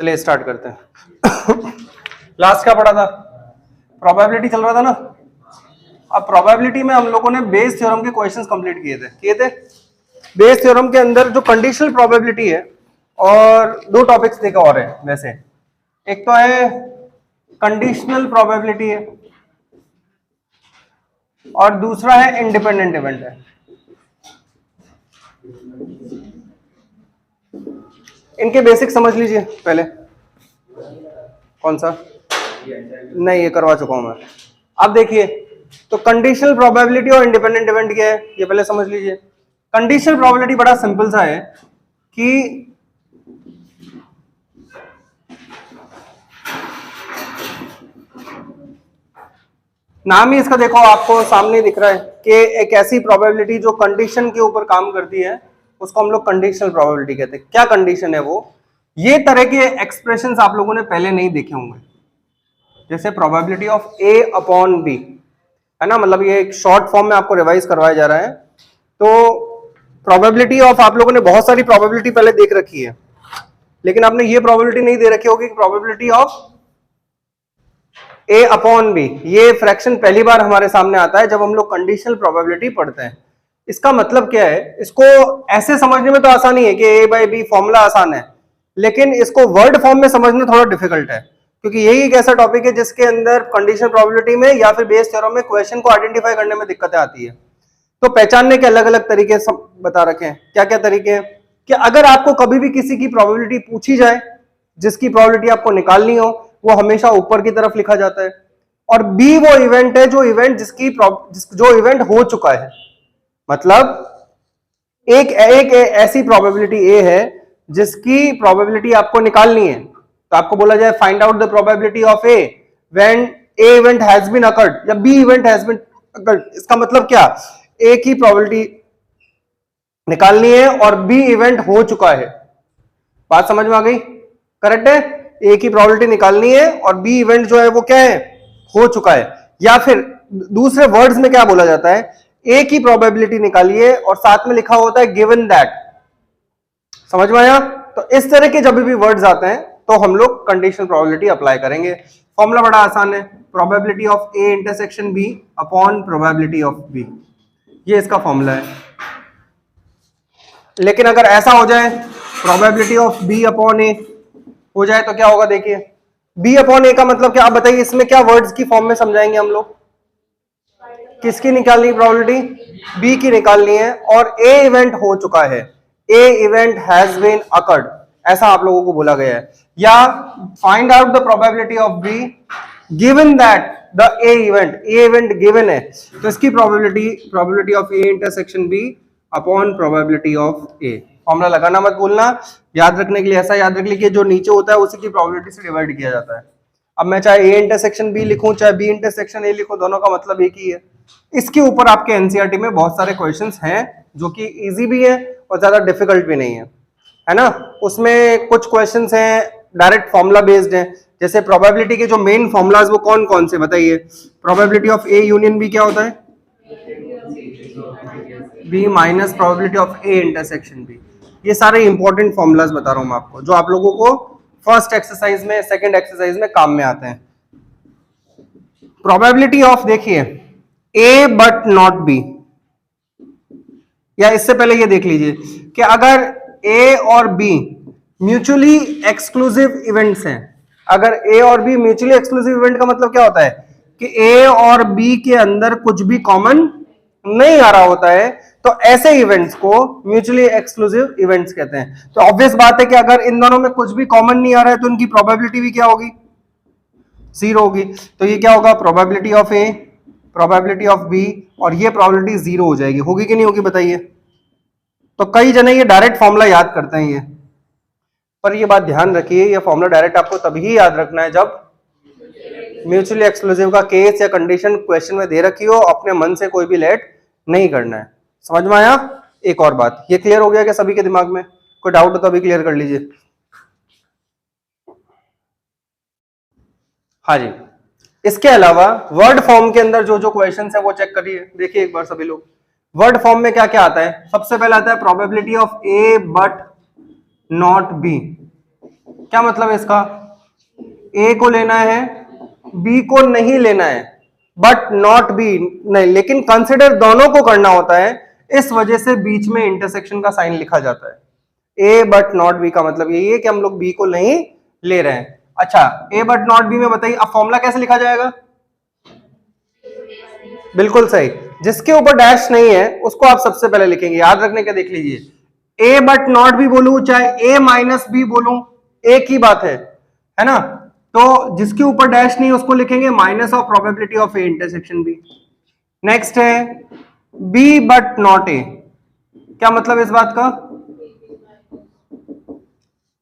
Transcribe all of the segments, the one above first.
चलिए स्टार्ट करते हैं। लास्ट क्या पढ़ा था? प्रोबेबिलिटी चल रहा था ना। अब प्रोबेबिलिटी में हम लोगों ने बेस थ्योरम के क्वेश्चंस कंप्लीट किए थे। बेस थ्योरम के अंदर जो कंडीशनल प्रोबेबिलिटी है और दो टॉपिक्स देखा और है वैसे, एक तो है कंडीशनल प्रोबेबिलिटी है और दूसरा है इंडिपेंडेंट इवेंट है। इनके बेसिक समझ लीजिए पहले। कौन सा? नहीं, ये करवा चुका हूं मैं। अब देखिए, तो कंडीशनल प्रोबेबिलिटी और इंडिपेंडेंट इवेंट क्या है ये पहले समझ लीजिए। कंडीशनल प्रोबेबिलिटी बड़ा सिंपल सा है कि नाम ही इसका देखो आपको सामने दिख रहा है कि एक ऐसी प्रोबेबिलिटी जो कंडीशन के ऊपर काम करती है उसको हम लोग कंडीशनल प्रोबेबिलिटी कहते हैं। क्या कंडीशन है वो? ये तरह के एक्सप्रेशंस आप लोगों ने पहले नहीं देखे होंगे, जैसे probability of A upon B, है ना। मतलब ये एक शॉर्ट फॉर्म में आपको रिवाइज करवाया जा रहा है। तो प्रोबेबिलिटी ऑफ, आप लोगों ने बहुत सारी प्रोबेबिलिटी पहले देख रखी है, लेकिन आपने ये प्रोबेबिलिटी नहीं दे रखी होगी, probability of A upon B. ये फ्रैक्शन पहली बार हमारे सामने आता है जब हम लोग कंडीशनल प्रोबेबिलिटी पढ़ते हैं। इसका मतलब क्या है? इसको ऐसे समझने में तो आसानी है कि ए बाई बी फॉर्मूला आसान है, लेकिन इसको वर्ड फॉर्म में समझना थोड़ा डिफिकल्ट है, क्योंकि यही एक ऐसा टॉपिक है जिसके अंदर कंडीशनल प्रोबेबिलिटी में या फिर बेस थ्योरम में क्वेश्चन को आइडेंटिफाई करने में दिक्कतें आती है। तो पहचानने के अलग अलग तरीके बता रखे हैं। क्या क्या तरीके हैं? कि अगर आपको कभी भी किसी की प्रोबेबिलिटी पूछी जाए जिसकी प्रोबेबिलिटी आपको निकालनी हो, वो हमेशा ऊपर की तरफ लिखा जाता है, और बी वो इवेंट है जो इवेंट हो चुका है। मतलब एक ऐसी प्रोबेबिलिटी ए है जिसकी प्रोबेबिलिटी आपको निकालनी है, तो आपको बोला जाए find out the probability of A when A event has been occurred या B event has been occurred. इसका मतलब क्या? ए की प्रोबेबिलिटी निकालनी है और बी इवेंट हो चुका है। बात समझ में आ गई? करेक्ट है। ए की प्रोबेबिलिटी निकालनी है और बी इवेंट जो है वो क्या है? हो चुका है। या फिर दूसरे वर्ड्स में क्या बोला जाता है? ए की प्रोबेबिलिटी निकालिए और साथ में लिखा होता है गिवन दैट। समझ में आया? तो इस तरह के जब भी वर्ड्स आते हैं तो हम लोग कंडीशनल प्रोबेबिलिटी अप्लाई करेंगे। फॉर्मूला बड़ा आसान है, probability of A intersection B upon probability of B, ये इसका फॉर्मूला है। लेकिन अगर ऐसा हो जाए probability of B upon A हो जाए तो क्या होगा? देखिए, बी अपॉन ए का मतलब क्या? आप बताइए, इसमें क्या वर्ड्स की फॉर्म में समझाएंगे हम लोग? किसकी निकालनी प्रोबेबिलिटी? बी की निकालनी है, और ए इवेंट हो चुका है, A event has been occurred, ऐसा आप लोगों को बोला गया है। या find out the probability of B given that the A event given है, तो इसकी प्रोबेबिलिटी of A intersection B upon probability of ए। फॉर्मूला लगाना मत भूलना, याद रखने के लिए ऐसा याद रख लीजिए, जो नीचे होता है उसी की प्रोबेबिलिटी से डिवाइड किया जाता है। अब मैं चाहे ए इंटरसेक्शन बी लिखूं चाहे बी इंटरसेक्शन ए लिखूं, दोनों का मतलब एक ही है। इसके ऊपर आपके एनसीईआरटी में बहुत सारे क्वेश्चंस हैं जो कि इजी भी है और ज्यादा डिफिकल्ट भी नहीं है ना। उसमें कुछ क्वेश्चंस हैं डायरेक्ट फॉर्मूला बेस्ड हैं, जैसे प्रोबेबिलिटी के जो मेन फॉर्मूलाज वो कौन कौन से बताइए? Probability of A union B क्या होता है? B minus probability of A intersection B. ये सारे इंपॉर्टेंट फॉर्मूलाज बता रहा हूं मैं आपको, जो आप लोगों को फर्स्ट एक्सरसाइज में, सेकंड एक्सरसाइज में काम में आते हैं। प्रोबेबिलिटी ऑफ, देखिए, ए बट नॉट बी, या इससे पहले ये देख लीजिए कि अगर ए और बी म्यूचुअली एक्सक्लूसिव इवेंट्स हैं, अगर ए और बी म्यूचुअली एक्सक्लूसिव इवेंट का मतलब क्या होता है? कि ए और बी के अंदर कुछ भी कॉमन नहीं आ रहा होता है, तो ऐसे इवेंट्स को म्यूचुअली एक्सक्लूसिव इवेंट्स कहते हैं। तो ऑब्वियस बात है कि अगर इन दोनों में कुछ भी कॉमन नहीं आ रहा है तो इनकी प्रोबेबिलिटी भी क्या होगी? जीरो होगी। तो ये क्या होगा? Probability of A, probability of B, और ये प्रोबेबिलिटी जीरो हो जाएगी। होगी कि नहीं होगी बताइए? तो कई जने ये डायरेक्ट फॉर्मूला याद करते हैं ये, पर ये बात ध्यान रखिए, ये फॉर्मूला डायरेक्ट आपको तभी याद रखना है जब म्यूचुअली एक्सक्लूसिव का केस या कंडीशन क्वेश्चन में दे रखी हो। अपने मन से कोई भी लेट नहीं करना है। समझ में आया? एक और बात, ये क्लियर हो गया क्या सभी के दिमाग में? कोई डाउट हो तो अभी क्लियर कर लीजिए। हाँ जी। इसके अलावा वर्ड फॉर्म के अंदर जो जो क्वेश्चंस है वो चेक करिए, देखिए एक बार सभी लोग। वर्ड फॉर्म में क्या क्या आता है? सबसे पहले आता है probability of A but not be. क्या मतलब है इसका? ए को लेना है, बी को नहीं लेना है, बट नॉट बी नहीं, लेकिन कंसिडर दोनों को करना होता है, इस वजह से बीच में इंटरसेक्शन का साइन लिखा जाता है। ए बट नॉट बी का मतलब यही है कि हम लोग बी को नहीं ले रहे हैं। अच्छा, ए बट नॉट बी में बताइए अब फॉर्मूला कैसे लिखा जाएगा? बिल्कुल सही, जिसके ऊपर डैश नहीं है उसको आप सबसे पहले लिखेंगे। याद रखने का देख लीजिए, ए बट नॉट बी बोलूं चाहे ए माइनस बी बोलूं, एक ही बात है ना? तो जिसके ऊपर डैश नहीं उसको लिखेंगे minus of probability of A intersection B. Next है बी बट नॉट ए, क्या मतलब इस बात का?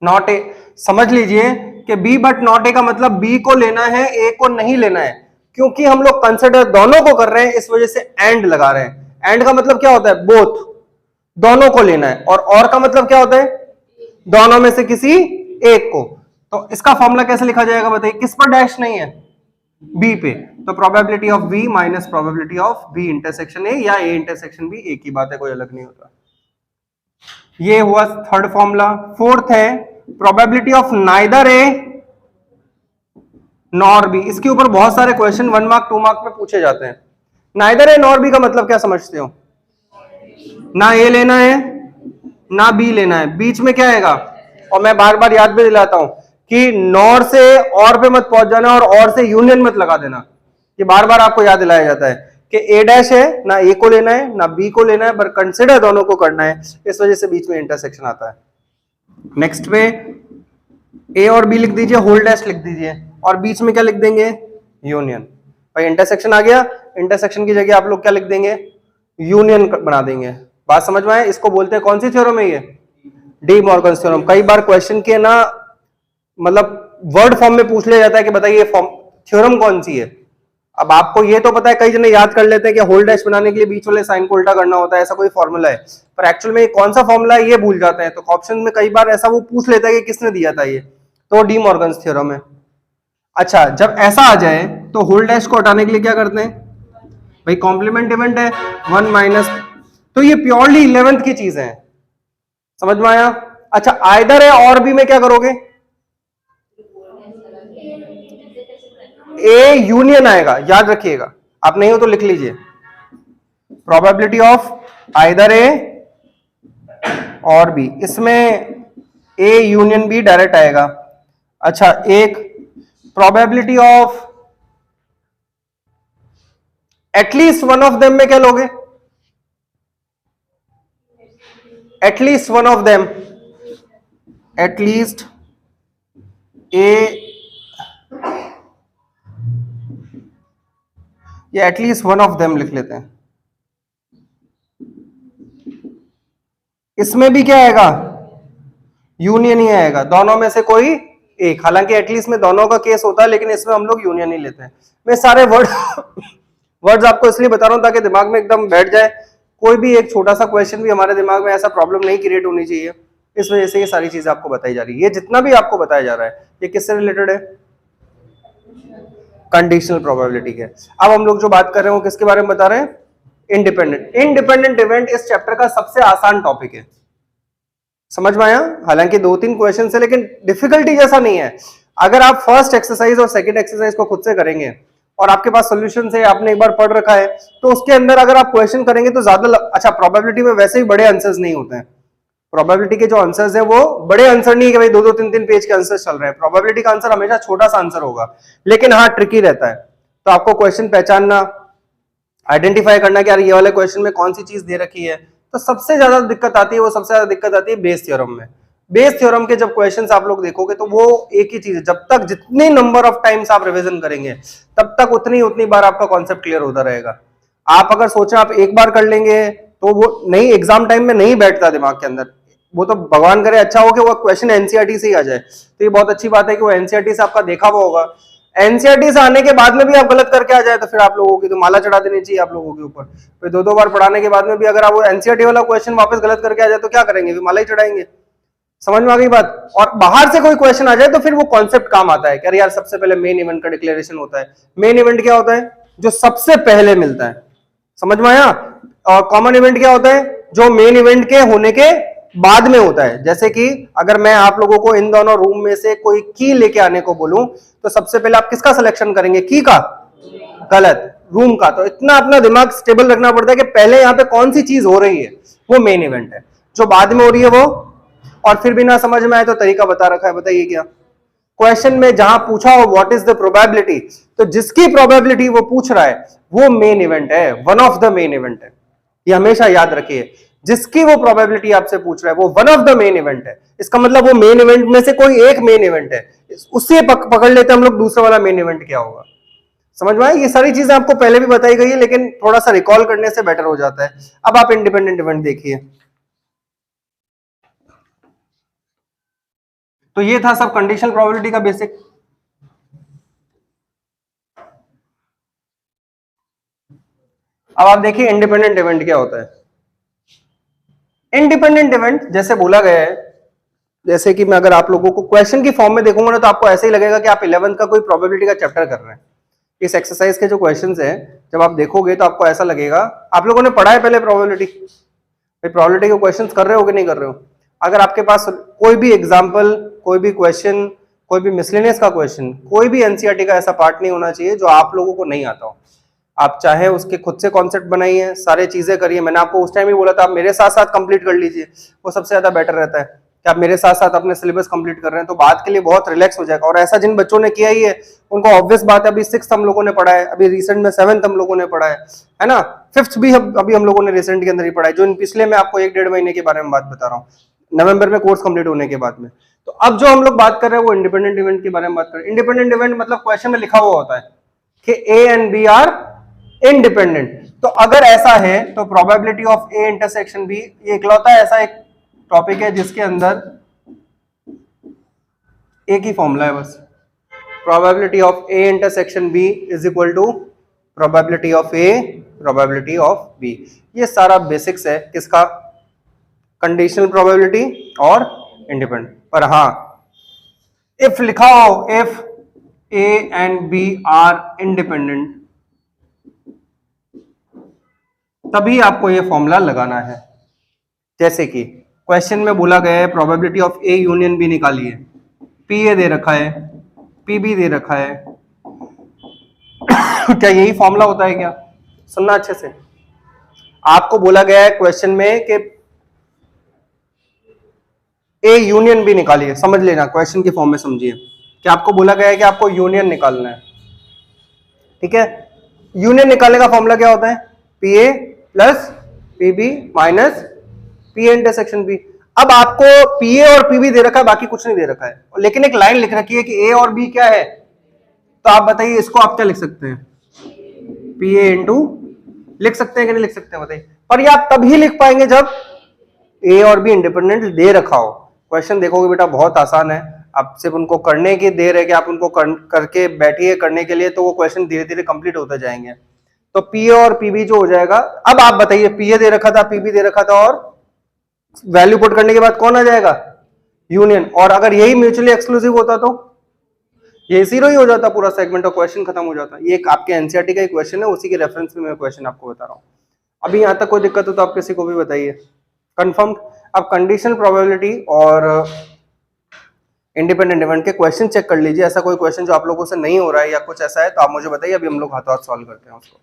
नॉट ए, समझ लीजिए कि बी बट नॉट ए का मतलब बी को लेना है, ए को नहीं लेना है, क्योंकि हम लोग कंसिडर दोनों को कर रहे हैं, इस वजह से एंड लगा रहे हैं। एंड का मतलब क्या होता है? बोथ, दोनों को लेना है। और का मतलब क्या होता है? दोनों में से किसी एक को। तो इसका फॉर्मूला कैसे लिखा जाएगा बताइए? किस पर डैश नहीं है? बी पे। तो probability of B minus probability of B intersection A, या ए इंटरसेक्शन बी, एक ही बात है, कोई अलग नहीं होता। ये हुआ थर्ड फॉर्मूला। फोर्थ है probability of neither A nor be. इसके ऊपर बहुत सारे क्वेश्चन 1 मार्क 2 मार्क में पूछे जाते हैं। नाइदर ए नॉर बी का मतलब क्या समझते हो? ना ए लेना है ना बी लेना है, बीच में क्या आएगा? और मैं बार बार याद भी दिलाता हूं कि नॉर से और पे मत पहुंच जाना और से यूनियन मत लगा देना। ये बार बार आपको याद दिलाया जाता है कि ए डैश है, ना ए को लेना है ना बी को लेना है, पर कंसिडर दोनों को करना है, इस वजह से बीच में इंटरसेक्शन आता है। नेक्स्ट पे ए और बी लिख दीजिए, होल डैश लिख दीजिए, और बीच में क्या लिख देंगे? यूनियन। भाई इंटरसेक्शन आ गया, इंटरसेक्शन की जगह आप लोग क्या लिख देंगे? यूनियन बना देंगे। बात समझ में आए? इसको बोलते हैं कौन सी थ्योरम है ये? De Morgan theorem. कई बार क्वेश्चन के ना मतलब वर्ड फॉर्म में पूछ लिया जाता है कि बताइए फॉर्म थ्योरम कौन सी है। अब आपको ये तो पता है, कई जने याद कर लेते हैं कि होल डैश बनाने के लिए बीच वाले साइन को उल्टा करना होता है, ऐसा कोई फॉर्मूला है, पर एक्चुअल में कौन सा फॉर्मूला है ये भूल जाते हैं। तो ऑप्शन में कई बार ऐसा वो पूछ लेता है कि किसने दिया था ये, तो डी मॉर्गन थ्योरम है। अच्छा, जब ऐसा आ जाए तो होल डैश को हटाने के लिए क्या करते हैं? भाई कॉम्प्लीमेंट इवेंट है, 1 माइनस, तो ये प्योरली 11th की चीज है, समझ में आया? अच्छा, आइदर है और बी में क्या करोगे? ए यूनियन आएगा, याद रखिएगा, आप नहीं हो तो लिख लीजिए। प्रोबेबिलिटी ऑफ आइदर ए और बी, इसमें ए यूनियन बी डायरेक्ट आएगा। अच्छा, एक probability of at least one of them में क्या लोगे? At least one of them, at least A, या एटलीस्ट वन ऑफ देम लिख लेते हैं। इसमें भी क्या आएगा? यूनियन ही आएगा, दोनों में से कोई एक। हालांकि एटलीस्ट में दोनों का केस होता है, लेकिन इसमें हम लोग यूनियन ही लेते हैं। मैं सारे वर्ड्स आपको इसलिए बता रहा हूं ताकि दिमाग में एकदम बैठ जाए। कोई भी एक छोटा सा क्वेश्चन भी हमारे दिमाग में ऐसा प्रॉब्लम नहीं क्रिएट होनी चाहिए, इस वजह से ये सारी चीजें आपको बताई जा रही है। ये जितना भी आपको बताया जा रहा है ये किससे रिलेटेड है? कंडीशनल प्रोबेबिलिटी के। अब हम लोग जो बात कर रहे हैं वो किसके बारे में बता रहे हैं? इंडिपेंडेंट इवेंट इस चैप्टर का सबसे आसान टॉपिक है, समझ में आया? हालांकि 2-3 क्वेश्चन है, लेकिन डिफिकल्टी जैसा नहीं है। अगर आप फर्स्ट एक्सरसाइज और सेकंड एक्सरसाइज को खुद से करेंगे और आपके पास सॉल्यूशन है, आपने एक बार पढ़ रखा है, तो उसके अंदर अगर आप क्वेश्चन करेंगे तो ज्यादा अच्छा, प्रोबेबिलिटी में वैसे ही बड़े आंसर्स नहीं होते हैं। प्रोबेबिलिटी के जो आंसर्स है वो बड़े आंसर नहीं है कि भाई 2-2, 3-3 पेज के आंसर चल रहे हैं। प्रोबेबिलिटी का आंसर हमेशा छोटा सा आंसर होगा, लेकिन हाँ ट्रिकी रहता है। तो आपको क्वेश्चन पहचानना, आइडेंटिफाई करना कि यार ये वाले क्वेश्चन में कौन सी चीज दे रखी है। तो सबसे ज्यादा दिक्कत आती है, वो सबसे ज्यादा दिक्कत आती है बेस थ्योरम में। बेस थ्योरम के जब क्वेश्चंस आप लोग देखोगे तो वो एक ही चीज है, जब तक जितने नंबर ऑफ टाइम्स आप रिवीजन करेंगे तब तक उतनी बार आपका कॉन्सेप्ट क्लियर होता रहेगा। आप अगर सोचें आप एक बार कर लेंगे तो वो नहीं, एग्जाम टाइम में नहीं बैठता दिमाग के अंदर। वो तो भगवान करे अच्छा हो कि वो क्वेश्चन एनसीईआरटी से ही आ जाए, तो ये बहुत अच्छी बात है कि वो एनसीईआरटी से आपका देखा हुआ होगा। एनसीईआरटी से आने के बाद में भी आप गलत करके आ जाए तो फिर आप लोगों की तो माला चढ़ा देनी चाहिए आप लोगों के ऊपर। फिर 2-2 बार पढ़ाने के बाद में भी अगर आप वो एनसीईआरटी वाला क्वेश्चन वापस गलत करके आ जाए तो क्या करेंगे? फिर माला ही चढ़ाएंगे। समझ में आ गई बात? और बाहर से कोई क्वेश्चन आ जाए तो फिर वो कॉन्सेप्ट काम आता है कि यार सबसे पहले मेन इवेंट का डिक्लेरेशन होता है। मेन इवेंट क्या होता है? जो सबसे पहले मिलता है, समझ में आया? और कॉमन इवेंट क्या होता है? जो मेन इवेंट के होने के बाद में होता है। जैसे कि अगर मैं आप लोगों को इन दोनों रूम में से कोई की लेके आने को बोलूं तो सबसे पहले आप किसका सिलेक्शन करेंगे? की का? गलत, रूम का। तो इतना अपना दिमाग स्टेबल रखना पड़ता है कि पहले यहां पे कौन सी चीज हो रही है, वो मेन इवेंट है। जो बाद में हो रही है वो, और फिर भी ना समझ में आए तो तरीका बता रखा है, बताइए क्या। क्वेश्चन में जहां पूछा हो व्हाट इज द प्रोबेबिलिटी, तो जिसकी प्रोबेबिलिटी वो पूछ रहा है वो मेन इवेंट है, one of the main event है। ये हमेशा याद रखिए, जिसकी वो प्रोबेबिलिटी आपसे पूछ रहा है वो one of the main event है। इसका मतलब वो मेन इवेंट में से कोई एक मेन इवेंट है, उससे पकड़ लेते हम लोग दूसरा वाला मेन इवेंट क्या होगा। समझ में आया? ये सारी चीजें आपको पहले भी बताई गई है, लेकिन थोड़ा सा रिकॉल करने से बेटर हो जाता है। अब आप इंडिपेंडेंट इवेंट देखिए। तो ये था सब कंडीशनल प्रोबेबिलिटी का बेसिक। अब आप देखिए इंडिपेंडेंट इवेंट क्या होता है। इंडिपेंडेंट इवेंट जैसे बोला गया है, जैसे कि मैं अगर आप लोगों को क्वेश्चन की फॉर्म में देखूंगा ना तो आपको ऐसे ही लगेगा कि आप 11th का कोई प्रोबेबिलिटी का चैप्टर कर रहे हैं। इस एक्सरसाइज के जो क्वेश्चंस हैं जब आप देखोगे तो आपको ऐसा लगेगा, आप लोगों ने पढ़ा है पहले प्रोबेबिलिटी, प्रोबेबिलिटी के क्वेश्चंस कर रहे हो कि नहीं कर रहे हो? अगर आपके पास कोई भी एग्जाम्पल, कोई भी क्वेश्चन, कोई भी मिसलेनियस का क्वेश्चन, कोई भी एनसीईआरटी का ऐसा पार्ट नहीं होना चाहिए जो आप लोगों को नहीं आता हो। आप चाहे उसके खुद से कॉन्सेप्ट बनाइए, सारे चीजें करिए। मैंने आपको उस टाइम ही बोला था आप मेरे साथ साथ कंप्लीट कर लीजिए, वो सबसे ज्यादा बेटर रहता है कि आप मेरे साथ साथ अपने सिलेबस कंप्लीट कर रहे हैं, तो बात के लिए बहुत रिलैक्स हो जाएगा। और ऐसा जिन बच्चों ने किया ही है उनको ऑब्वियस बात है, अभी 6th हम लोगों ने पढ़ा है, अभी रिसेंट में 7th हम लोगों ने पढ़ा है ना, 5th भी अभी हम लोगों ने रिसेंट के अंदर ही पढ़ा है, जो इन पिछले मैं आपको 1-1.5 महीने के बारे में बात बता रहा हूँ, नवंबर में कोर्स कंप्लीट होने के बाद में। तो अब जो हम लोग बात कर रहे हैं वो इंडिपेंडेंट इवेंट के बारे में बात कर रहे हैं। इंडिपेंडेंट इवेंट मतलब क्वेश्चन में लिखा हुआ होता है कि A and B are independent. तो अगर ऐसा है तो probability of A intersection B, ये इकलौता ऐसा एक टॉपिक है जिसके अंदर एक ही फॉर्मूला है बस, probability of A intersection B is equal to probability of A probability of B. ये सारा बेसिक्स है किसका? कंडीशनल प्रोबेबिलिटी और इंडिपेंडेंट। पर हाँ, इफ लिखा हो if A and B are independent, तभी आपको ये फॉर्मूला लगाना है। जैसे कि क्वेश्चन में बोला गया है probability of A union B निकालिए, पी ए दे रखा है, पी बी दे रखा है क्या यही फॉर्मूला होता है क्या? सुनना अच्छे से। आपको बोला गया है क्वेश्चन में कि ए यूनियन बी निकालिए, समझ लेना क्वेश्चन की फॉर्म में समझिए कि आपको बोला गया है कि आपको यूनियन निकालना है, ठीक है। यूनियन निकालने का फॉर्मूला क्या होता है? P A plus P B minus P A intersection B. अब आपको पी ए और पी बी दे रखा है, बाकी कुछ नहीं दे रखा है, लेकिन एक लाइन लिख रखी है कि ए और बी क्या है, तो आप बताइए इसको आप क्या लिख सकते हैं? पी ए इंटू, लिख सकते हैं कि नहीं लिख सकते हैं बताइए? पर ये आप तभी लिख पाएंगे जब ए और बी इंडिपेंडेंट दे रखा हो। क्वेश्चन देखोगे बेटा बहुत आसान है, आप सिर्फ उनको करने की देर है कि आप उनको करके बैठिए करने के लिए, तो वो क्वेश्चन धीरे धीरे कंप्लीट होते जाएंगे। तो पी ए और पी बी जो हो जाएगा, अब आप बताइए पी ए दे रखा था, पी बी दे रखा था, और वैल्यू पुट करने के बाद कौन आ जाएगा? यूनियन। और अगर यही म्यूचुअली एक्सक्लूसिव होता तो ये जीरो ही हो जाता पूरा सेगमेंट और क्वेश्चन खत्म हो जाता। ये एक आपके एनसीईआरटी का एक क्वेश्चन है, उसी के रेफरेंस में मैं क्वेश्चन आपको बता रहा हूँ। अभी यहां तक कोई दिक्कत हो तो आप किसी को भी बताइए। कंफर्म। अब कंडीशनल प्रोबेबिलिटी और इंडिपेंडेंट इवेंट के क्वेश्चन चेक कर लीजिए। ऐसा कोई क्वेश्चन जो आप लोगों से नहीं हो रहा है या कुछ ऐसा है तो आप मुझे बताइए, अभी हम लोग हाथों हाथ सॉल्व करते हैं उसको।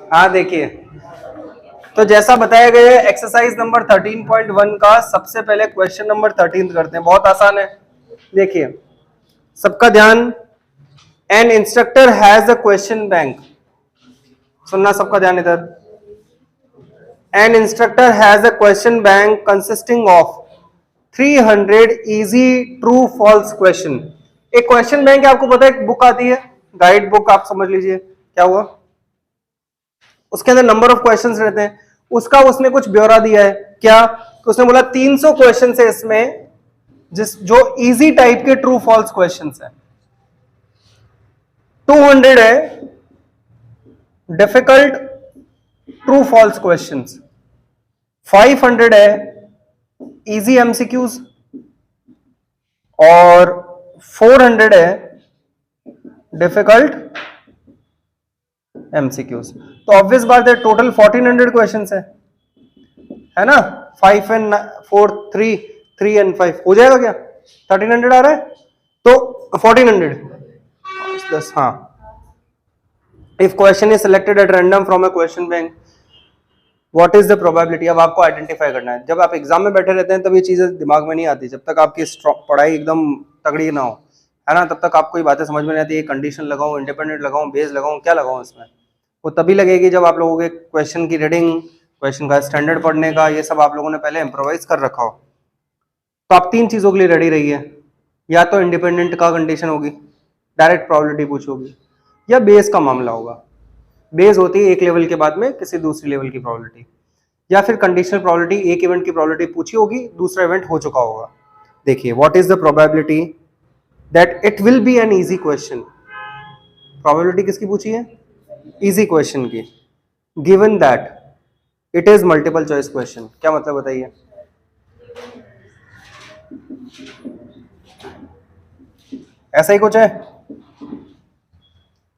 हाँ देखिए, तो जैसा बताया गया है एक्सरसाइज नंबर 13.1 का सबसे पहले क्वेश्चन नंबर 13 करते हैं, बहुत आसान है। देखिए सबका ध्यान, an instructor has a question bank, सुनना सबका ध्यान इधर। An instructor has a question bank consisting of 300 easy true false question. एक क्वेश्चन बैंक आपको पता है, एक बुक आती है गाइड बुक, आप समझ लीजिए क्या हुआ, उसके अंदर नंबर ऑफ क्वेश्चंस रहते हैं, उसका उसने कुछ ब्यौरा दिया है क्या, उसने बोला 300 क्वेश्चंस है इसमें जो इजी टाइप के ट्रू फॉल्स क्वेश्चंस है, 200 है डिफिकल्ट ट्रू फॉल्स क्वेश्चंस, 500 है इजी एमसीक्यूज और 400 है डिफिकल्ट एमसीक्यूज। तो ऑब्वियस बात है टोटल 1400 क्वेश्चंस है। है ना, 5 and 4 3 3 and 5 हो जाएगा क्या, 1300 आ रहा है, तो 1400 10, हाँ। If question is selected at random from a question bank, what is the probability, अब आपको आइडेंटिफाई करना है। जब आप एग्जाम में बैठे रहते हैं तब ये चीजें दिमाग में नहीं आती, जब तक आपकी पढ़ाई एकदम तगड़ी ना हो, है ना, तब तक आपको ये बातें समझ में नहीं आती है, कंडीशन लगाऊं, इंडिपेंडेंट लगाऊं, बेस लगाऊं, क्या लगाऊं इसमें, वो तभी लगेगी जब आप लोगों के क्वेश्चन की रीडिंग, क्वेश्चन का स्टैंडर्ड पढ़ने का, ये सब आप लोगों ने पहले इम्प्रोवाइज कर रखा हो। तो आप 3 चीजों के लिए रेडी रहिए, या तो इंडिपेंडेंट का कंडीशन होगी, डायरेक्ट प्रोबेबिलिटी पूछोगी, या बेस का मामला होगा। बेस होती है एक लेवल के बाद में किसी दूसरी लेवल की प्रोबेबिलिटी, या फिर कंडीशनल प्रोबेबिलिटी, एक इवेंट की प्रोबेबिलिटी पूछी होगी, दूसरा इवेंट हो चुका होगा। देखिए, what is the probability that it will be an easy question, probability किसकी पूछी है, इजी क्वेश्चन की, given that it is multiple choice question. क्या मतलब बताइए, ऐसा ही कुछ है,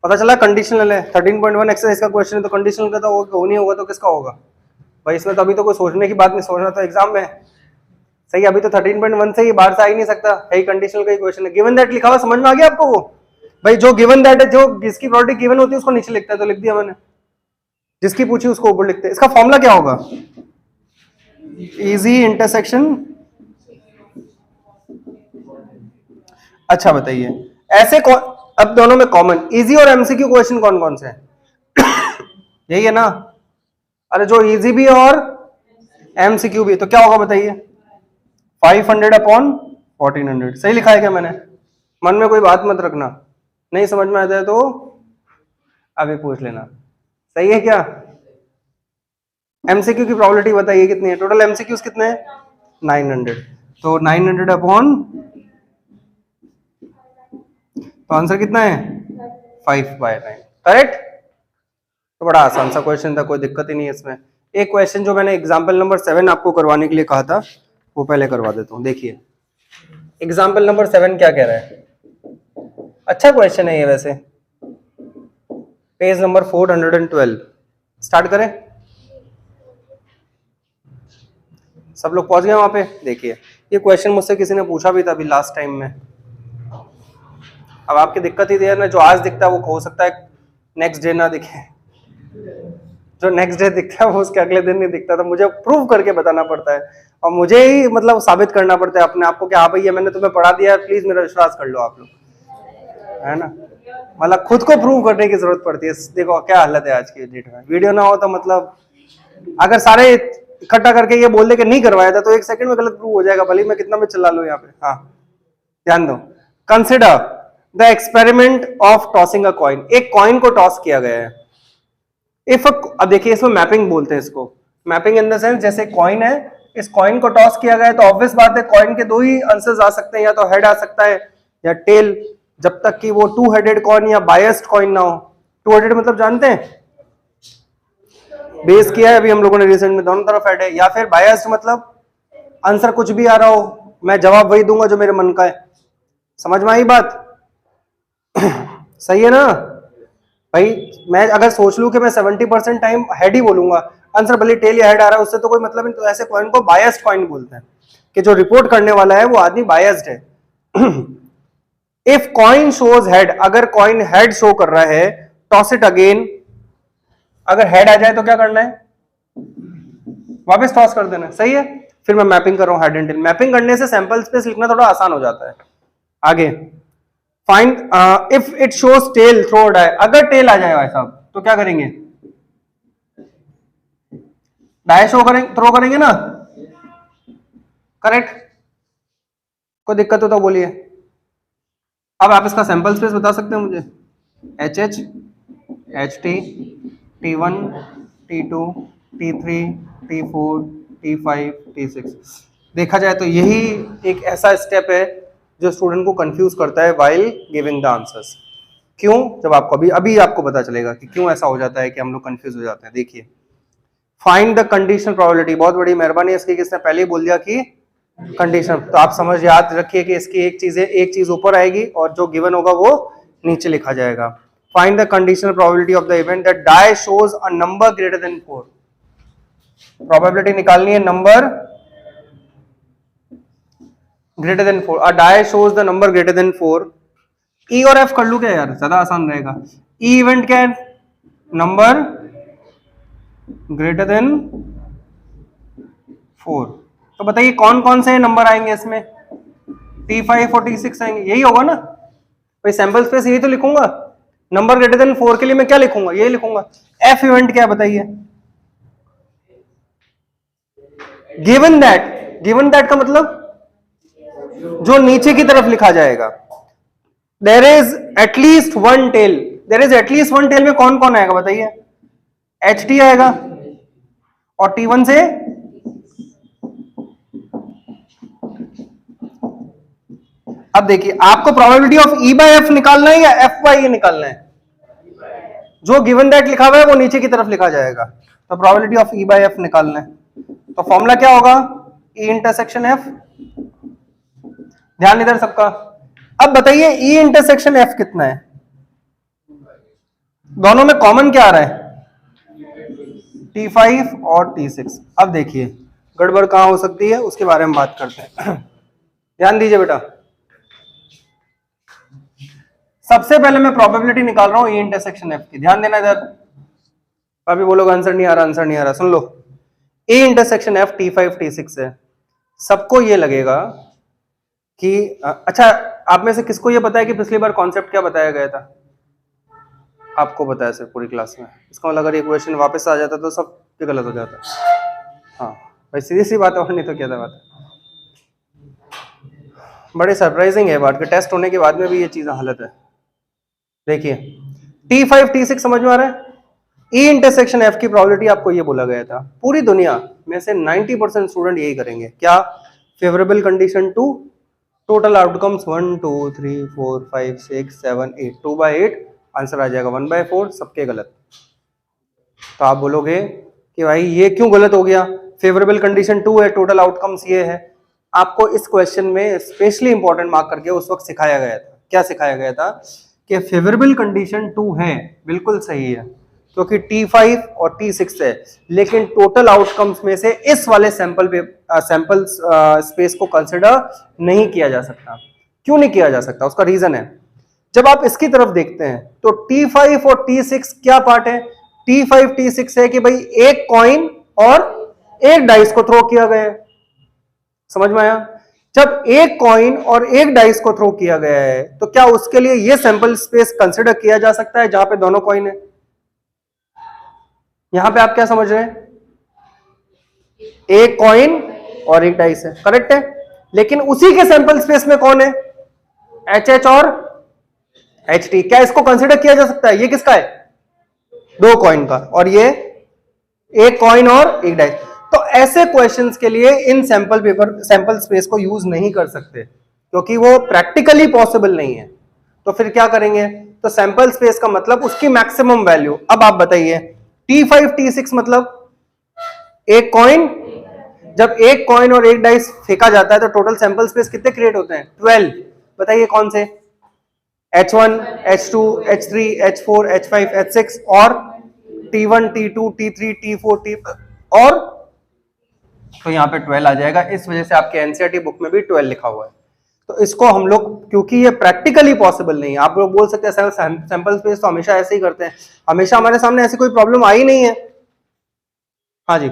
पता चला कंडीशनल है, 13.1 एक्सरसाइज का क्वेश्चन है, तो कंडीशनल का तो हो नहीं होगा, तो किसका होगा भाई, इसमें तो अभी तो कोई सोचने की बात नहीं, सोचना तो एग्जाम में सही, अभी तो 13.1 से ही बाहर से आ ही नहीं सकता है, कंडीशनल का ही क्वेश्चन है। गिवन दैट लिखा हुआ समझ में आ गया आपको, वो भाई जो गिवन दैट है, जो जिसकी प्रोबेबिलिटी गिवन होती है उसको नीचे लिखता है, तो लिख दिया मैंने, जिसकी पूछी उसको ऊपर लिखते हैं। इसका फॉर्मूला क्या होगा, इजी इंटरसेक्शन, अच्छा बताइए ऐसे अब दोनों में कॉमन, इजी और एमसीक्यू क्वेश्चन कौन कौन से हैं यही है ना, अरे जो इजी भी और एमसीक्यू भी, तो क्या होगा बताइए, 500 अपॉन 1400, सही लिखा है क्या मैंने, मन में कोई बात मत रखना, नहीं समझ में आता है तो अभी पूछ लेना, सही है क्या। एमसीक्यू की प्रोबेबिलिटी बताइए कितनी है, टोटल एमसीक्यूज कितने हैं 900, तो 900 अपॉन, तो आंसर कितना है 5/9, करेक्ट। तो बड़ा आसान सा क्वेश्चन था, कोई दिक्कत ही नहीं है इसमें। एक क्वेश्चन जो मैंने एग्जाम्पल नंबर 7 आपको करवाने के लिए कहा था, वो पहले करवा देता हूँ। देखिए एग्जाम्पल नंबर 7 क्या कह रहा है, अच्छा क्वेश्चन है ये वैसे, पेज नंबर 412, स्टार्ट करें, सब लोग पहुंच गए वहां पे। देखिए ये क्वेश्चन मुझसे किसी ने पूछा भी था अभी लास्ट टाइम में, अब आपकी दिक्कत ही है ना, जो आज दिखता है वो हो सकता है नेक्स्ट डे ना दिखे, जो नेक्स्ट डे दिखता है वो उसके अगले दिन नहीं दिखता, तो मुझे प्रूव करके बताना पड़ता है, और मुझे ही मतलब साबित करना पड़ता है अपने आप को कि हाँ भाई ये मैंने तुम्हें पढ़ा दिया, प्लीज मेरा विश्वास कर लो आप लोग, है ना, मतलब खुद को प्रूव करने की जरूरत पड़ती है। देखो क्या हालत है आज की डेट में, वीडियो ना हो तो मतलब अगर सारे इकट्ठा करके ये बोल दे कि नहीं करवाया था, तो 1 सेकंड में गलत प्रूव हो जाएगा, भले मैं कितना भी चिल्ला लूं यहाँ पे। हाँ ध्यान दो, consider the experiment of tossing a coin, एक कॉइन को टॉस किया गया है, इफ अब देखिए इसमें मैपिंग बोलते हैं इसको, मैपिंग इन द सेंस जैसे कॉइन है, इस कॉइन को टॉस किया गया है, तो ऑब्वियस बात है कॉइन के 2 ही आंसर्स आ सकते हैं, या तो हेड आ सकता है या टेल, जब तक कि वो 2 हेडेड कॉइन या बायस्ड कॉइन ना हो। 2 हेडेड मतलब जानते हैं, बेस किया है अभी हम लोगों ने रिसेंट में, दोनों तरफ हेड है, या फिर बायस्ड मतलब आंसर कुछ भी आ रहा हो, मैं जवाब वही दूंगा जो मेरे मन का है, समझ में आई बात सही है ना भाई, मैं अगर सोच लूं कि मैं 70% टाइम हेड ही बोलूंगा, आंसर भले टेल या हेड आ रहा है उससे तो कोई मतलब नहीं, तो ऐसे कॉइन को बायस्ड कॉइन बोलते हैं, कि जो रिपोर्ट करने वाला है वो आदमी बायस्ड है इफ कॉइन शोज हेड, अगर कॉइन हेड शो कर रहा है, टॉस इट अगेन, अगर हेड आ जाए तो क्या करना है, वापस टॉस कर देना, सही है। फिर मैं मैपिंग कर रहा हूं हेड एंड टेल, मैपिंग करने से सैंपल स्पेस लिखना थोड़ा आसान हो जाता है। आगे find if it shows tail throw die, अगर टेल आ जाए भाई साहब तो क्या करेंगे, डाई शो करेंगे, थ्रो करेंगे ना, करेक्ट, कोई दिक्कत हो तो बोलिए। अब आप इसका सैंपल स्पेस बता सकते हैं मुझे, HH, HT, T1, T2, T3, T4, T5, T6, देखा जाए तो यही एक ऐसा स्टेप है जो स्टूडेंट को कंफ्यूज करता है व्हाइल गिविंग द आंसर्स। क्यों, जब आपको अभी आपको पता चलेगा कि क्यों ऐसा हो जाता है कि हम लोग कंफ्यूज हो जाते हैं। देखिए फाइंड द कंडीशनल प्रोबेबिलिटी, बहुत बड़ी मेहरबानी है इसकी, किसने पहले ही बोल दिया कि कंडीशन, तो आप समझ याद रखिए कि इसकी एक चीज ऊपर आएगी और जो गिवन होगा वो नीचे लिखा जाएगा। Find the conditional probability of the event that die shows a number greater than 4, probability निकालनी है number greater than 4, a die shows the number greater than 4। E और एफ कर लू क्या यार, ज्यादा आसान रहेगा। ई इवेंट क्या है, नंबर ग्रेटर देन 4। तो बताइए कौन कौन से नंबर आएंगे इसमें, T5 और T6 आएंगे, यही होगा ना भाई। सैंपल स्पेस यही तो लिखूंगा, नंबर ग्रेटर देन 4 के लिए मैं क्या लिखूंगा, यही लिखूंगा। एफ इवेंट क्या है बताइए, गिवन दैट का मतलब जो नीचे की तरफ लिखा जाएगा। There is at least one tail, में कौन कौन आएगा बताइए, HT आएगा और T1 से अब देखिए आपको probability of E by F निकालना है या F बाय E निकालना है, जो गिवन दैट लिखा हुआ है वो नीचे की तरफ लिखा जाएगा, तो probability of E by F निकालना है। तो फॉर्मूला क्या होगा, E इंटरसेक्शन F। ध्यान इधर सबका। अब बताइए E इंटरसेक्शन F कितना है, दोनों में कॉमन क्या आ रहा है, T5 और T6। अब देखिए गड़बड़ कहां हो सकती है उसके बारे में बात करते हैं। ध्यान दीजिए बेटा, सबसे पहले मैं प्रोबेबिलिटी निकाल रहा हूं E इंटरसेक्शन F की, ध्यान देना इधर। अभी बोलोगे आंसर नहीं आ रहा, सुन लो। E intersection F T5 T6 है। सबको ये लगेगा कि अच्छा, आप में से किसको ये पता है कि पिछली बार कॉन्सेप्ट क्या बताया गया था, आपको बताया सिर्फ पूरी क्लास में। इसका मतलब अगर ये क्वेश्चन वापस आ जाता तो सब गलत हो जाता। हाँ भाई सीधी सी बात है, और नहीं तो क्या था बात। बड़ी सरप्राइजिंग है बात कि टेस्ट होने के बाद में भी ये चीज हालत है। देखिए T5 T6 समझ में आ रहा है। E इंटरसेक्शन F की प्रोबेबिलिटी आपको ये बोला गया था, पूरी दुनिया में से 90% स्टूडेंट यही करेंगे क्या, favourable condition 2, total outcomes 1 2 3 4 5 6 7 8, 2/8 answer आ जाएगा 1/4, सबके गलत। तो आप बोलोगे कि भाई ये क्यों गलत हो गया, फेवरेबल कंडीशन 2 है, टोटल आउटकम्स ये है। आपको इस क्वेश्चन में स्पेशली इंपॉर्टेंट मार्क करके उस वक्त सिखाया गया था, क्या सिखाया गया था कि फेवरेबल कंडीशन 2 है, बिल्कुल सही है क्योंकि T5 और T6 है, लेकिन टोटल आउटकम्स में से इस वाले सैंपल स्पेस को कंसिडर नहीं किया जा सकता। क्यों नहीं किया जा सकता, उसका रीजन है। जब आप इसकी तरफ देखते हैं तो T5 और T6 क्या पार्ट है, T5 T6 है कि भाई एक कॉइन और एक डाइस को थ्रो किया गया है, समझ में आया। जब एक कॉइन और एक डाइस को थ्रो किया गया है तो क्या उसके लिए यह सैंपल स्पेस कंसिडर किया जा सकता है जहां पे दोनों कॉइन है। यहां पे आप क्या समझ रहे हैं, एक कॉइन और एक डाइस है, करेक्ट है। लेकिन उसी के सैंपल स्पेस में कौन है, HH और HT, क्या इसको कंसिडर किया जा सकता है, ये किसका है, दो कॉइन का, और ये एक कॉइन और एक डाइस। तो ऐसे क्वेश्चंस के लिए इन सैंपल स्पेस को यूज नहीं कर सकते क्योंकि वो प्रैक्टिकली पॉसिबल नहीं है। तो फिर क्या करेंगे, तो सैंपल स्पेस का मतलब उसकी मैक्सिमम वैल्यू। अब आप बताइए T5 T6 मतलब एक कॉइन, जब एक कॉइन और एक डाइस फेंका जाता है तो टोटल सैंपल स्पेस कितने क्रिएट होते हैं, 12। बताइए कौन से, H1 H2 H3 H4 H5 H6 और T1 T2 T3 T4 T और, तो यहां पे 12 आ जाएगा। इस वजह से आपके एनसीईआरटी बुक में भी 12 लिखा हुआ है। तो इसको हम लोग, क्योंकि ये प्रैक्टिकली पॉसिबल नहीं है, आप लोग बोल सकते हैं सैंपल स्पेस तो हमेशा ऐसे ही करते हैं, हमेशा हमारे सामने ऐसी कोई प्रॉब्लम आई नहीं है। हाँ जी,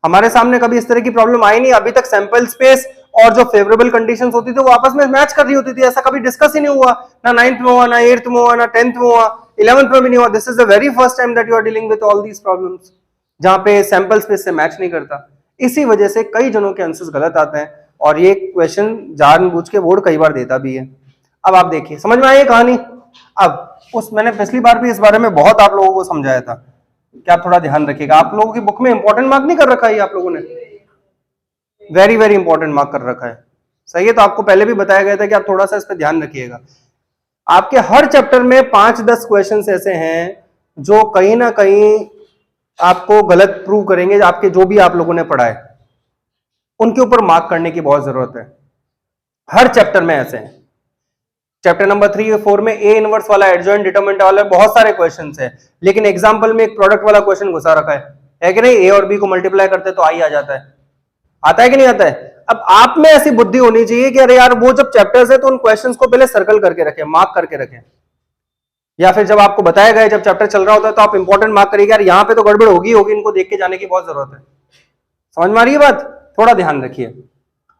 हमारे सामने कभी इस तरह की प्रॉब्लम आई नहीं अभी तक। सैंपल स्पेस और जो फेवरेबल कंडीशंस होती थी वो आपस में मैच कर रही होती थी, ऐसा कभी डिस्कस ही नहीं हुआ, ना 9th में हुआ, ना 8th में हुआ, ना 10th में हुआ, 11th में भी नहीं हुआ। This is the very first time that you are dealing with all these problems जहां पे सैंपल स्पेस से मैच नहीं करता। इसी वजह से कई जनों के आंसर्स गलत आते हैं और ये क्वेश्चन जानबूझ के बोर्ड कई बार देता भी है। अब आप देखिए, समझ में आई कहानी। अब मैंने पिछली बार भी इस बारे में बहुत आप लोगों को समझाया था कि आप थोड़ा ध्यान रखिएगा। आप लोगों की बुक में इंपॉर्टेंट मार्क नहीं कर रखा है, आप लोगों ने वेरी वेरी इंपॉर्टेंट मार्क कर रखा है, सही है। तो आपको पहले भी बताया गया था कि आप थोड़ा सा इस पर ध्यान रखिएगा। आपके हर चैप्टर में 5-10 क्वेश्चन ऐसे हैं जो कहीं ना कहीं आपको गलत प्रूव करेंगे, आपके जो भी आप लोगों ने पढ़ा है उनके ऊपर मार्क करने की बहुत जरूरत है। हर चैप्टर में ऐसे हैं। चैप्टर नंबर 3 और 4 में ए इनवर्स वाला, एडजॉइंट, डिटरमिनेंट वाला बहुत सारे क्वेश्चंस है, लेकिन एग्जांपल में एक प्रोडक्ट वाला क्वेश्चन घुसा रखा है। है कि नहीं? ए और बी को मल्टीप्लाई करते तो आई आ जाता है, आता है कि नहीं आता है? अब आप में ऐसी बुद्धि होनी चाहिए कि अरे यार वो जब चैप्टर्स है तो उन क्वेश्चंस को पहले सर्कल करके रखें, मार्क करके रखें, या फिर जब आपको बताया गया जब चैप्टर चल रहा होता है तो आप इंपॉर्टेंट मार्क करिए यार यहाँ पे तो गड़बड़ होगी इनको देख के जाने की बहुत जरूरत है। समझ में आ रही है बात? थोड़ा ध्यान रखिए।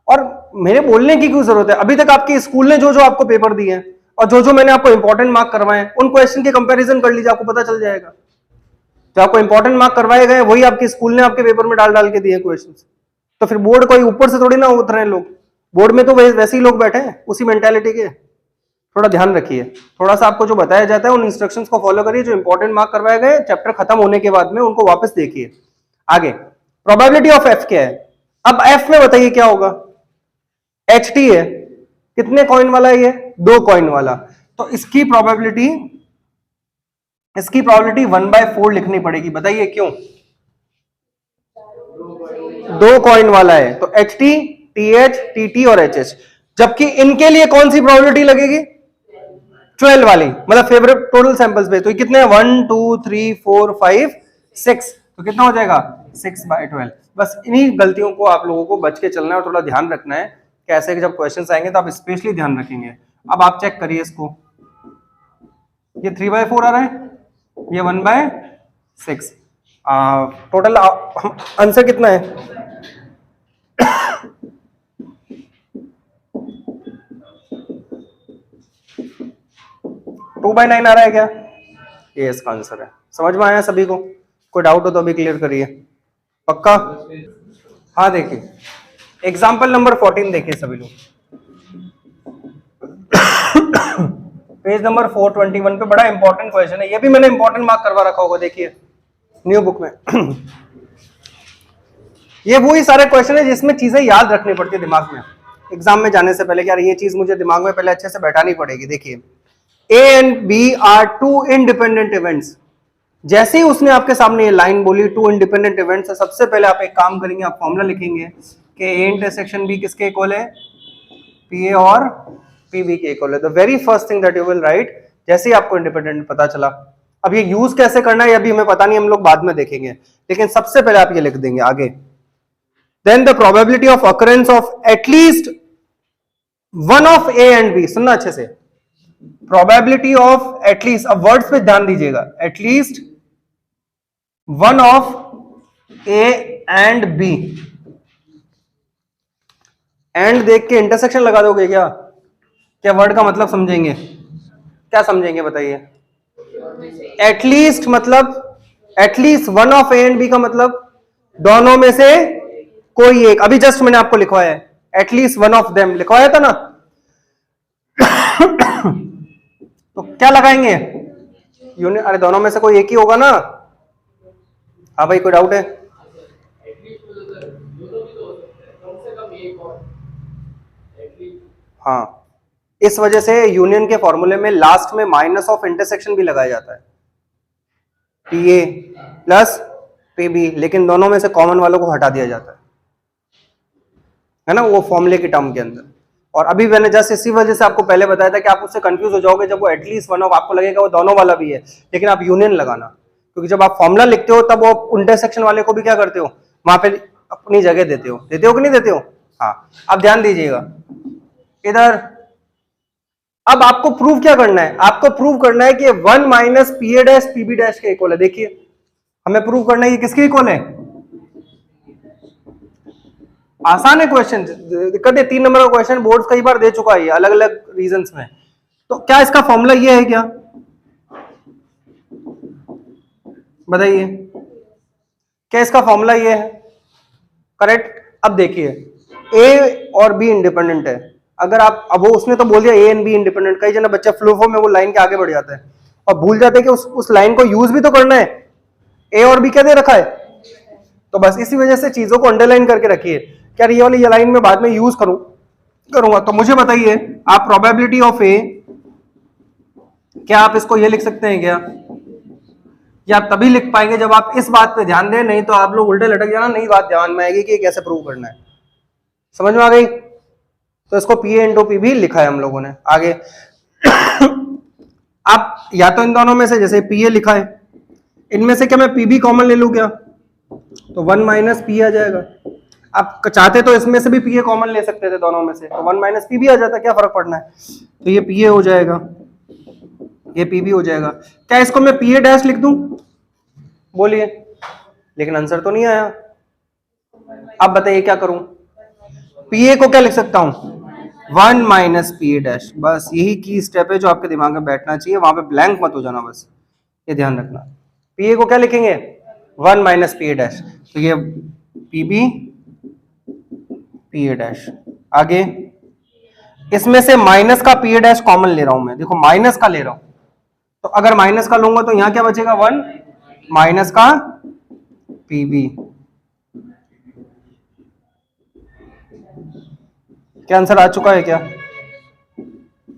और मेरे बोलने की क्यों जरूरत है? अभी तक आपके स्कूल ने जो जो आपको पेपर दिए हैं और जो जो मैंने आपको इंपॉर्टेंट मार्क करवाए हैं उन क्वेश्चन के कंपैरिजन कर लीजिए, आपको पता चल जाएगा। जो आपको इंपॉर्टेंट मार्क करवाए गए वही आपके स्कूल ने आपके पेपर में डाल डाल के दिए क्वेश्चन। तो फिर बोर्ड कोई ऊपर से थोड़ी ना उतरे लोग, बोर्ड में तो वैसे ही लोग बैठे हैं उसी मेंटालिटी के। थोड़ा ध्यान रखिए, थोड़ा सा आपको जो बताया जाता है उन इंस्ट्रक्शंस को फॉलो करिए। जो इंपॉर्टेंट मार्क करवाए गए चैप्टर खत्म होने के बाद में उनको वापस देखिए। आगे प्रोबेबिलिटी ऑफ एफ क्या है? अब एफ में बताइए क्या होगा? एच टी है, कितने कॉइन वाला है ये? 2 कॉइन वाला। तो इसकी प्रोबेबिलिटी 1/4 लिखनी पड़ेगी। बताइए क्यों? 2 कॉइन वाला है तो H T, T H, T T और एच एच। जबकि इनके लिए कौन सी प्रोबेबिलिटी लगेगी? 12 वाली, मतलब फेवरेट टोटल सैंपल्स पे। तो कितने? 1 2 3 4 5 6, तो कितना हो जाएगा? 6/12। बस इन्हीं गलतियों को आप लोगों को बच के चलना है और थोड़ा ध्यान रखना है। कैसे कि जब क्वेश्चंस आएंगे तो आप स्पेशली ध्यान रखेंगे। अब आप चेक करिए इसको, ये 3/4 आ रहा है, ये 1/6। टोटल आंसर कितना है? 2/9 आ रहा है क्या? ये इसका आंसर है। समझ में आया सभी को? कोई डाउट हो तो अभी क्लियर करिए। पक्का? हाँ देखिए एग्जाम्पल नंबर 14 देखिए सभी लोग, पेज नंबर 421 पे बड़ा इंपॉर्टेंट क्वेश्चन है। ये भी मैंने इंपॉर्टेंट मार्क करवा रखा होगा, देखिए न्यू बुक में। ये वही सारे क्वेश्चन है जिसमें चीजें याद रखनी पड़ती है दिमाग में एग्जाम में जाने से पहले कि यार ये चीज मुझे दिमाग में पहले अच्छे से बैठानी पड़ेगी। देखिए A and B are 2 independent events। जैसे ही उसने आपके सामने ये लाइन बोली 2 इंडिपेंडेंट इवेंट्स है, सबसे पहले आप एक काम करेंगे, आप फॉर्मूला लिखेंगे कि A इंटरसेक्शन B किसके इक्वल है? PA और PB के इक्वल है। The very first thing that you will write जैसे ही आपको इंडिपेंडेंट पता चला। अब ये यूज कैसे करना है अभी हमें पता नहीं, हम लोग बाद में देखेंगे, लेकिन सबसे पहले आप ये लिख देंगे आगे। Then the probability of occurrence of at least one of A and B। सुनना अच्छे से, प्रोबेबिलिटी ऑफ एटलीस्ट, अब वर्ड्स पे ध्यान दीजिएगा, at least one of A and B. And देख के इंटरसेक्शन लगा दोगे क्या? क्या वर्ड का मतलब समझेंगे? क्या समझेंगे बताइए? एटलीस्ट मतलब at least one of A and B का मतलब दोनों में से कोई एक। अभी जस्ट मैंने आपको लिखवाया है एटलीस्ट वन ऑफ देम, लिखवाया था ना। तो क्या लगाएंगे? यूनियन, अरे दोनों में से कोई एक ही होगा ना। हाँ भाई कोई डाउट है? हाँ, इस वजह से यूनियन के फॉर्मूले में लास्ट में माइनस ऑफ इंटरसेक्शन भी लगाया जाता है, पीए प्लस पीबी, लेकिन दोनों में से कॉमन वालों को हटा दिया जाता है ना, वो फॉर्मूले के टर्म के अंदर। और अभी मैंने जस्ट इसी वजह से आपको पहले बताया था कि आप उससे कंफ्यूज हो जाओगे जब वो एटलीस्ट वन ऑफ, आपको लगेगा वो दोनों वाला भी है, लेकिन आप यूनियन लगाना, क्योंकि जब आप फॉर्मूला लिखते हो तब वो इंटरसेक्शन वाले को भी क्या करते हो, वहां पे अपनी जगह देते हो कि नहीं देते हो? हाँ, अब ध्यान दीजिएगा इधर। अब आपको प्रूव क्या करना है? आपको प्रूव करना है कि 1 माइनस पीए डैश पीबी डैश के इक्वल है। देखिए हमें प्रूव करना है कि किसके इक्वल है। आसान है क्वेश्चन, दिक्कत है 3 नंबर का क्वेश्चन बोर्ड कई बार दे चुका है अलग अलग रीजंस में। तो क्या इसका फॉर्मूला ये है क्या? बताइए, क्या इसका फॉर्मूला ये है? करेक्ट। अब देखिए ए और बी इंडिपेंडेंट है, अगर आप, अब वो उसने तो बोल दिया ए एंड बी इंडिपेंडेंट, कई जना बच्चा फ्लो फॉर्म में वो लाइन के आगे बढ़ जाता है और भूल जाते हैं कि उस लाइन को यूज भी तो करना है। ए और बी क्या दे रखा है, तो बस इसी वजह से चीजों को अंडरलाइन करके रखिए। क्या ये वाली ये लाइन में बाद में यूज करूंगा। तो मुझे बताइए आप प्रोबेबिलिटी ऑफ ए, क्या आप इसको ये लिख सकते हैं क्या? या आप तभी लिख पाएंगे जब आप इस बात पे ध्यान दें, नहीं तो आप लोग उल्टे लटक जाना, नई बात ध्यान में आएगी कि कैसे प्रूव करना है। समझ में आ गई? तो इसको पी ए इंटू पी भी लिखा है हम लोगों ने। आगे आप या तो इन दोनों में से, जैसे पी ए लिखा है, इनमें से क्या मैं पी बी कॉमन ले लूं क्या? तो 1 माइनस पी आ जाएगा। आप चाहते तो इसमें से भी पी ए कॉमन ले सकते थे दोनों में से, तो 1 माइनस पी भी आ जाता, क्या फर्क पड़ना है। तो ये पी ए हो जाएगा, ये पी भी हो जाएगा। क्या इसको मैं पी ए डैश लिख दूं, बोलिए, लेकिन आंसर तो नहीं आया। अब बताइए क्या करूं, पी ए को क्या लिख सकता हूं, 1 माइनस पी ए डैश। बस यही की स्टेप है जो आपके दिमाग में बैठना चाहिए, वहां पे ब्लैंक मत हो जाना, बस ये ध्यान रखना। पी ए को क्या लिखेंगे, 1 माइनस पी ए डैश, तो ये P B P A dash. आगे इसमें से माइनस का पी ए डैश कॉमन ले रहा हूं मैं, देखो माइनस का ले रहा हूं, तो अगर माइनस का लूंगा तो यहां क्या बचेगा, 1 माइनस का पी बी। क्या आंसर आ चुका है क्या,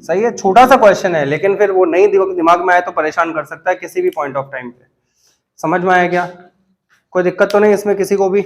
सही है। छोटा सा क्वेश्चन है, लेकिन फिर वो नहीं दिमाग में आए तो परेशान कर सकता है किसी भी पॉइंट ऑफ टाइम पे। समझ में आया क्या, कोई दिक्कत तो नहीं इसमें किसी को भी।